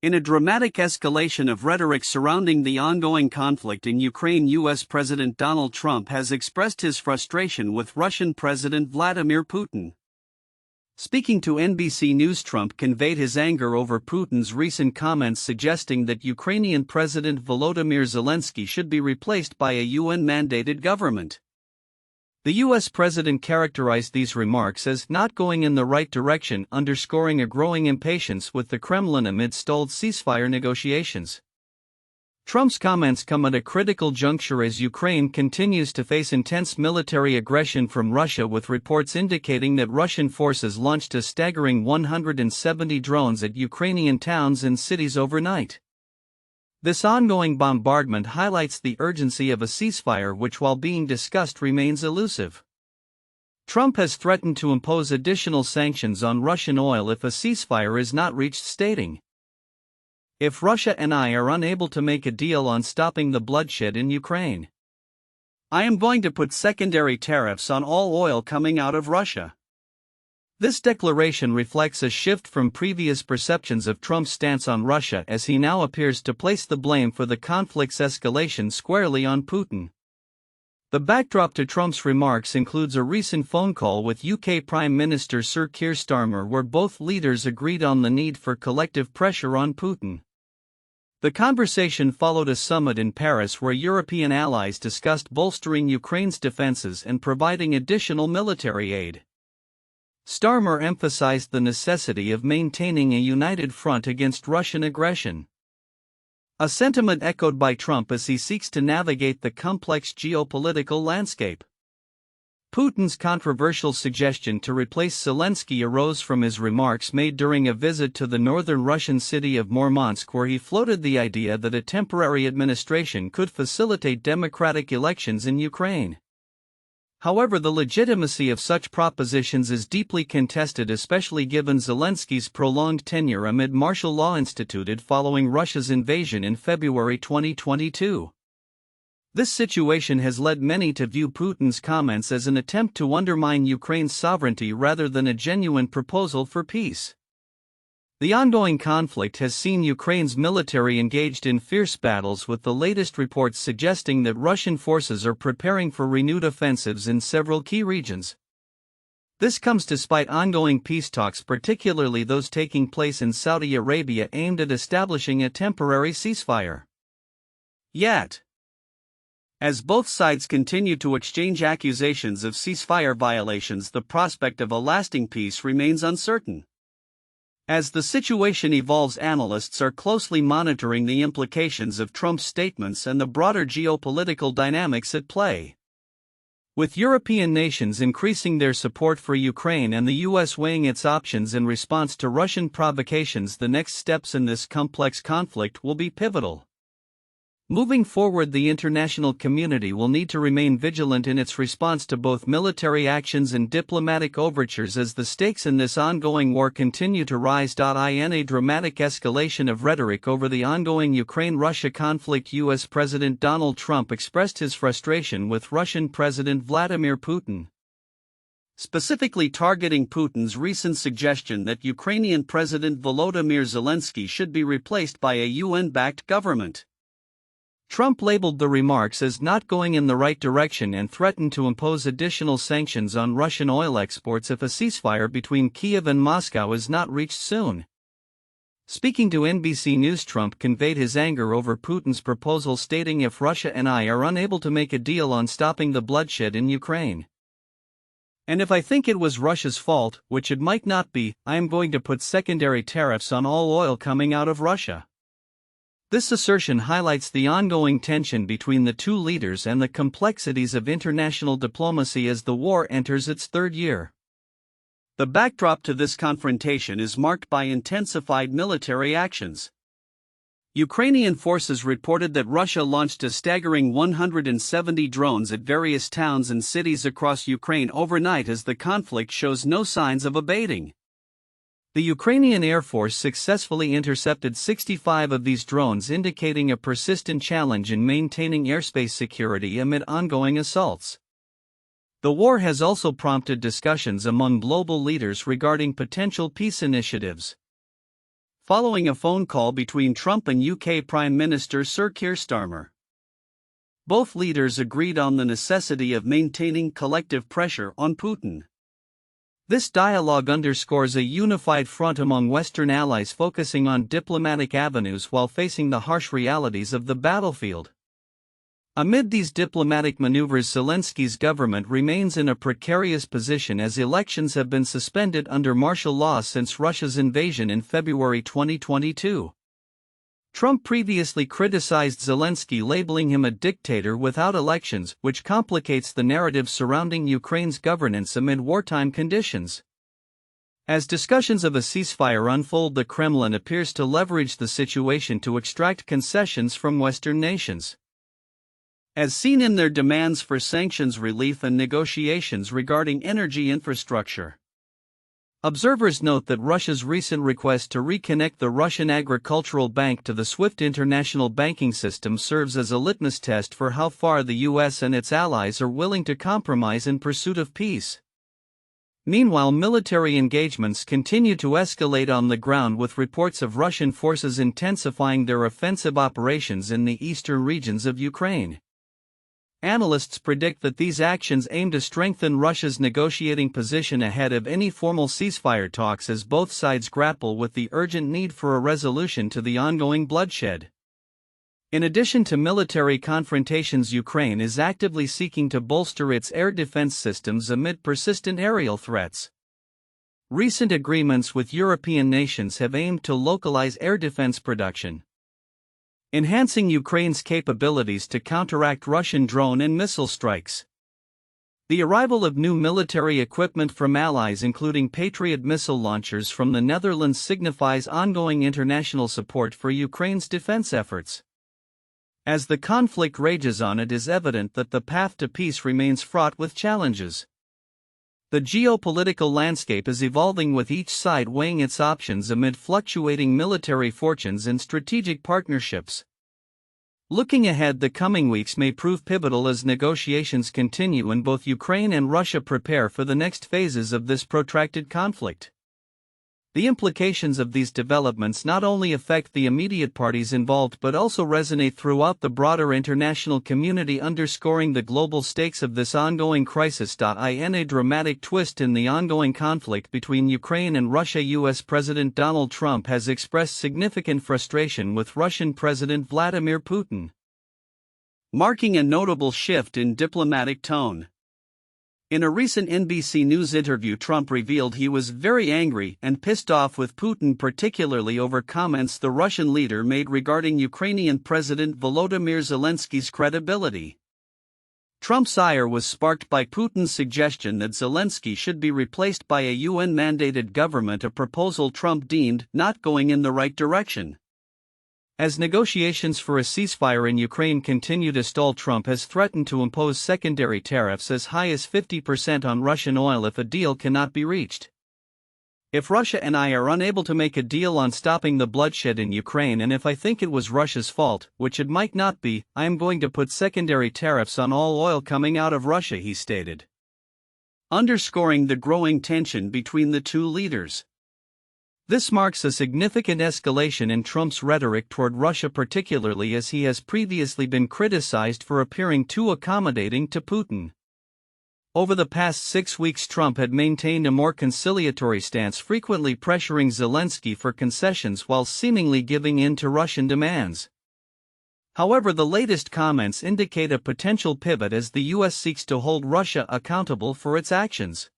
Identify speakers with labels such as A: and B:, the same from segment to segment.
A: In a dramatic escalation of rhetoric surrounding the ongoing conflict in Ukraine, U.S. President Donald Trump has expressed his frustration with Russian President Vladimir Putin. Speaking to NBC News, Trump conveyed his anger over Putin's recent comments suggesting that Ukrainian President Volodymyr Zelensky should be replaced by a UN-mandated government. The U.S. president characterized these remarks as not going in the right direction, underscoring a growing impatience with the Kremlin amid stalled ceasefire negotiations. Trump's comments come at a critical juncture as Ukraine continues to face intense military aggression from Russia, with reports indicating that Russian forces launched a staggering 170 drones at Ukrainian towns and cities overnight. This ongoing bombardment highlights the urgency of a ceasefire, which, while being discussed, remains elusive. Trump has threatened to impose additional sanctions on Russian oil if a ceasefire is not reached, stating, "If Russia and I are unable to make a deal on stopping the bloodshed in Ukraine, I am going to put secondary tariffs on all oil coming out of Russia." This declaration reflects a shift from previous perceptions of Trump's stance on Russia, as he now appears to place the blame for the conflict's escalation squarely on Putin. The backdrop to Trump's remarks includes a recent phone call with UK Prime Minister Sir Keir Starmer, where both leaders agreed on the need for collective pressure on Putin. The conversation followed a summit in Paris where European allies discussed bolstering Ukraine's defenses and providing additional military aid. Starmer emphasized the necessity of maintaining a united front against Russian aggression, a sentiment echoed by Trump as he seeks to navigate the complex geopolitical landscape. Putin's controversial suggestion to replace Zelensky arose from his remarks made during a visit to the northern Russian city of Murmansk, where he floated the idea that a temporary administration could facilitate democratic elections in Ukraine. However, the legitimacy of such propositions is deeply contested, especially given Zelensky's prolonged tenure amid martial law instituted following Russia's invasion in February 2022. This situation has led many to view Putin's comments as an attempt to undermine Ukraine's sovereignty rather than a genuine proposal for peace. The ongoing conflict has seen Ukraine's military engaged in fierce battles, with the latest reports suggesting that Russian forces are preparing for renewed offensives in several key regions. This comes despite ongoing peace talks, particularly those taking place in Saudi Arabia, aimed at establishing a temporary ceasefire. Yet, as both sides continue to exchange accusations of ceasefire violations, the prospect of a lasting peace remains uncertain. As the situation evolves, analysts are closely monitoring the implications of Trump's statements and the broader geopolitical dynamics at play. With European nations increasing their support for Ukraine and the U.S. weighing its options in response to Russian provocations, the next steps in this complex conflict will be pivotal. Moving forward, the international community will need to remain vigilant in its response to both military actions and diplomatic overtures as the stakes in this ongoing war continue to rise. In a dramatic escalation of rhetoric over the ongoing Ukraine-Russia conflict, U.S. President Donald Trump expressed his frustration with Russian President Vladimir Putin, specifically targeting Putin's recent suggestion that Ukrainian President Volodymyr Zelensky should be replaced by a UN-backed government. Trump labeled the remarks as not going in the right direction and threatened to impose additional sanctions on Russian oil exports if a ceasefire between Kyiv and Moscow is not reached soon. Speaking to NBC News, Trump conveyed his anger over Putin's proposal, stating, "If Russia and I are unable to make a deal on stopping the bloodshed in Ukraine, and if I think it was Russia's fault, which it might not be, I am going to put secondary tariffs on all oil coming out of Russia." This assertion highlights the ongoing tension between the two leaders and the complexities of international diplomacy as the war enters its third year. The backdrop to this confrontation is marked by intensified military actions. Ukrainian forces reported that Russia launched a staggering 170 drones at various towns and cities across Ukraine overnight as the conflict shows no signs of abating. The Ukrainian Air Force successfully intercepted 65 of these drones, indicating a persistent challenge in maintaining airspace security amid ongoing assaults. The war has also prompted discussions among global leaders regarding potential peace initiatives. following a phone call between Trump and UK Prime Minister Sir Keir Starmer. Both leaders agreed on the necessity of maintaining collective pressure on Putin. This dialogue underscores a unified front among Western allies focusing on diplomatic avenues while facing the harsh realities of the battlefield. Amid these diplomatic maneuvers, Zelensky's government remains in a precarious position as elections have been suspended under martial law since Russia's invasion in February 2022. Trump previously criticized Zelensky, labeling him a dictator without elections, which complicates the narrative surrounding Ukraine's governance amid wartime conditions. As discussions of a ceasefire unfold, the Kremlin appears to leverage the situation to extract concessions from Western nations, as seen in their demands for sanctions relief and negotiations regarding energy infrastructure. Observers note that Russia's recent request to reconnect the Russian Agricultural Bank to the SWIFT international banking system serves as a litmus test for how far the US and its allies are willing to compromise in pursuit of peace. Meanwhile, military engagements continue to escalate on the ground, with reports of Russian forces intensifying their offensive operations in the eastern regions of Ukraine. Analysts predict that these actions aim to strengthen Russia's negotiating position ahead of any formal ceasefire talks, as both sides grapple with the urgent need for a resolution to the ongoing bloodshed. In addition to military confrontations, Ukraine is actively seeking to bolster its air defense systems amid persistent aerial threats. Recent agreements with European nations have aimed to localize air defense production, enhancing Ukraine's capabilities to counteract Russian drone and missile strikes. The arrival of new military equipment from allies, including Patriot missile launchers from the Netherlands, signifies ongoing international support for Ukraine's defense efforts. As the conflict rages on, it is evident that the path to peace remains fraught with challenges. The geopolitical landscape is evolving, with each side weighing its options amid fluctuating military fortunes and strategic partnerships. Looking ahead, the coming weeks may prove pivotal as negotiations continue and both Ukraine and Russia prepare for the next phases of this protracted conflict. The implications of these developments not only affect the immediate parties involved but also resonate throughout the broader international community, underscoring the global stakes of this ongoing crisis. In a dramatic twist in the ongoing conflict between Ukraine and Russia, U.S. President Donald Trump has expressed significant frustration with Russian President Vladimir Putin, marking a notable shift in diplomatic tone. In a recent NBC News interview, Trump revealed he was very angry and pissed off with Putin, particularly over comments the Russian leader made regarding Ukrainian President Volodymyr Zelensky's credibility. Trump's ire was sparked by Putin's suggestion that Zelensky should be replaced by a UN-mandated government, a proposal Trump deemed not going in the right direction. As negotiations for a ceasefire in Ukraine continue to stall, Trump has threatened to impose secondary tariffs as high as 50% on Russian oil if a deal cannot be reached. If Russia and I are unable to make a deal on stopping the bloodshed in Ukraine, and if I think it was Russia's fault, which it might not be, I am going to put secondary tariffs on all oil coming out of Russia, he stated, underscoring the growing tension between the two leaders. This marks a significant escalation in Trump's rhetoric toward Russia, particularly as he has previously been criticized for appearing too accommodating to Putin. Over the past 6 weeks, Trump had maintained a more conciliatory stance, frequently pressuring Zelensky for concessions while seemingly giving in to Russian demands. However, the latest comments indicate a potential pivot as the U.S. seeks to hold Russia accountable for its actions.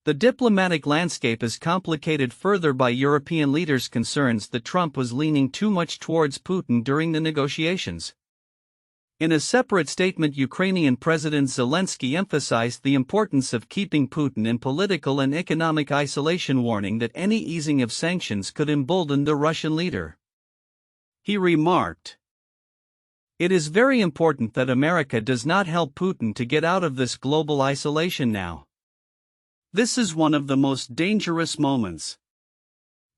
A: The diplomatic landscape is complicated further by European leaders' concerns that Trump was leaning too much towards Putin during the negotiations. In a separate statement, Ukrainian President Zelensky emphasized the importance of keeping Putin in political and economic isolation, warning that any easing of sanctions could embolden the Russian leader. He remarked, "It is very important that America does not help Putin to get out of this global isolation now. This is one of the most dangerous moments."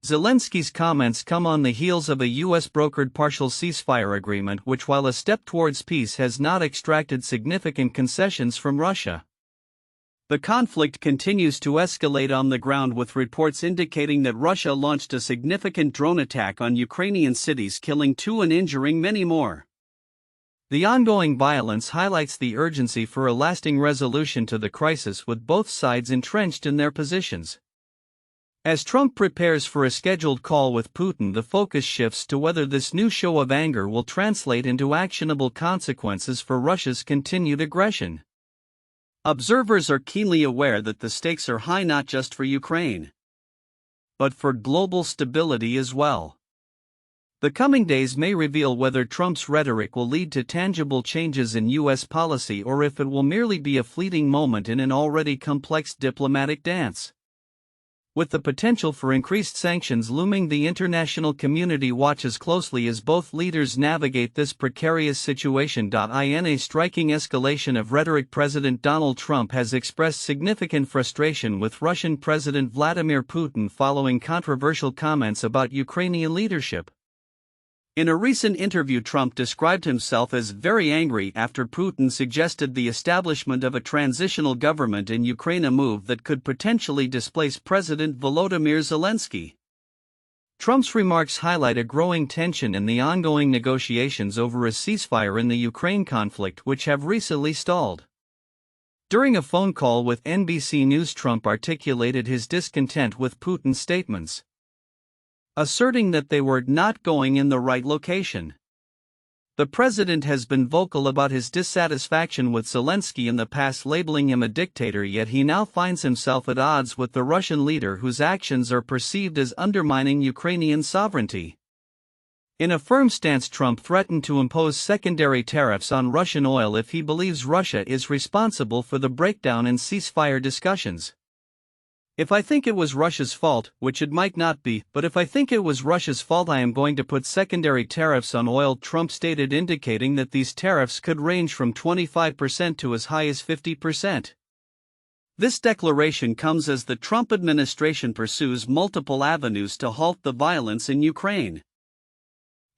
A: Zelensky's comments come on the heels of a U.S.-brokered partial ceasefire agreement which, while a step towards peace, has not extracted significant concessions from Russia. The conflict continues to escalate on the ground, with reports indicating that Russia launched a significant drone attack on Ukrainian cities, killing 2 and injuring many more. The ongoing violence highlights the urgency for a lasting resolution to the crisis, with both sides entrenched in their positions. As Trump prepares for a scheduled call with Putin, the focus shifts to whether this new show of anger will translate into actionable consequences for Russia's continued aggression. Observers are keenly aware that the stakes are high, not just for Ukraine, but for global stability as well. The coming days may reveal whether Trump's rhetoric will lead to tangible changes in U.S. policy, or if it will merely be a fleeting moment in an already complex diplomatic dance. With the potential for increased sanctions looming, the international community watches closely as both leaders navigate this precarious situation. In a striking escalation of rhetoric, President Donald Trump has expressed significant frustration with Russian President Vladimir Putin following controversial comments about Ukrainian leadership. In a recent interview, Trump described himself as very angry after Putin suggested the establishment of a transitional government in Ukraine, a move that could potentially displace President Volodymyr Zelensky. Trump's remarks highlight a growing tension in the ongoing negotiations over a ceasefire in the Ukraine conflict, which have recently stalled. During a phone call with NBC News, Trump articulated his discontent with Putin's statements, asserting that they were not going in the right location. The president has been vocal about his dissatisfaction with Zelensky in the past, labeling him a dictator, yet he now finds himself at odds with the Russian leader, whose actions are perceived as undermining Ukrainian sovereignty. In a firm stance, Trump threatened to impose secondary tariffs on Russian oil if he believes Russia is responsible for the breakdown in ceasefire discussions. "If I think it was Russia's fault, which it might not be, but if I think it was Russia's fault, I am going to put secondary tariffs on oil," Trump stated, indicating that these tariffs could range from 25% to as high as 50%. This declaration comes as the Trump administration pursues multiple avenues to halt the violence in Ukraine.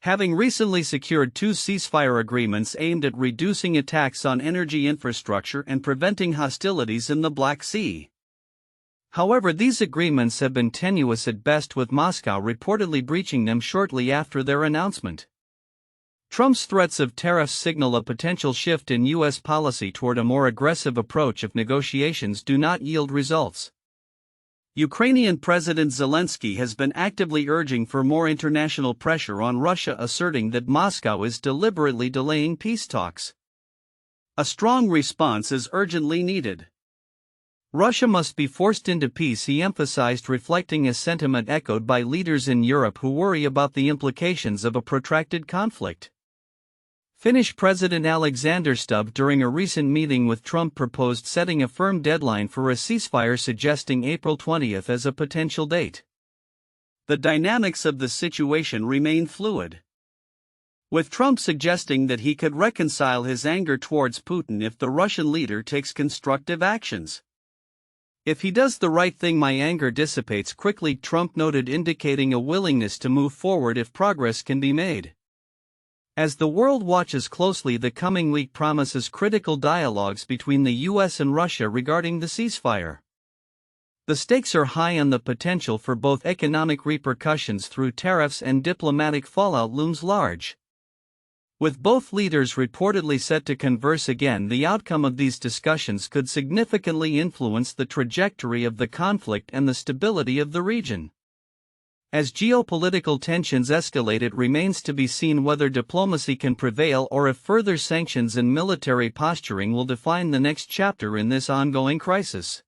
A: Having recently secured 2 ceasefire agreements aimed at reducing attacks on energy infrastructure and preventing hostilities in the Black Sea. However, these agreements have been tenuous at best, with Moscow reportedly breaching them shortly after their announcement. Trump's threats of tariffs signal a potential shift in U.S. policy toward a more aggressive approach if negotiations do not yield results. Ukrainian President Zelensky has been actively urging for more international pressure on Russia, asserting that Moscow is deliberately delaying peace talks. A strong response is urgently needed. Russia must be forced into peace, he emphasized, reflecting a sentiment echoed by leaders in Europe who worry about the implications of a protracted conflict. Finnish President Alexander Stubb, during a recent meeting with Trump, proposed setting a firm deadline for a ceasefire, suggesting April 20 as a potential date. The dynamics of the situation remain fluid, with Trump suggesting that he could reconcile his anger towards Putin if the Russian leader takes constructive actions. "If he does the right thing, my anger dissipates quickly," Trump noted, indicating a willingness to move forward if progress can be made. As the world watches closely, the coming week promises critical dialogues between the U.S. and Russia regarding the ceasefire. The stakes are high, and the potential for both economic repercussions through tariffs and diplomatic fallout looms large. With both leaders reportedly set to converse again, the outcome of these discussions could significantly influence the trajectory of the conflict and the stability of the region. As geopolitical tensions escalate, it remains to be seen whether diplomacy can prevail or if further sanctions and military posturing will define the next chapter in this ongoing crisis.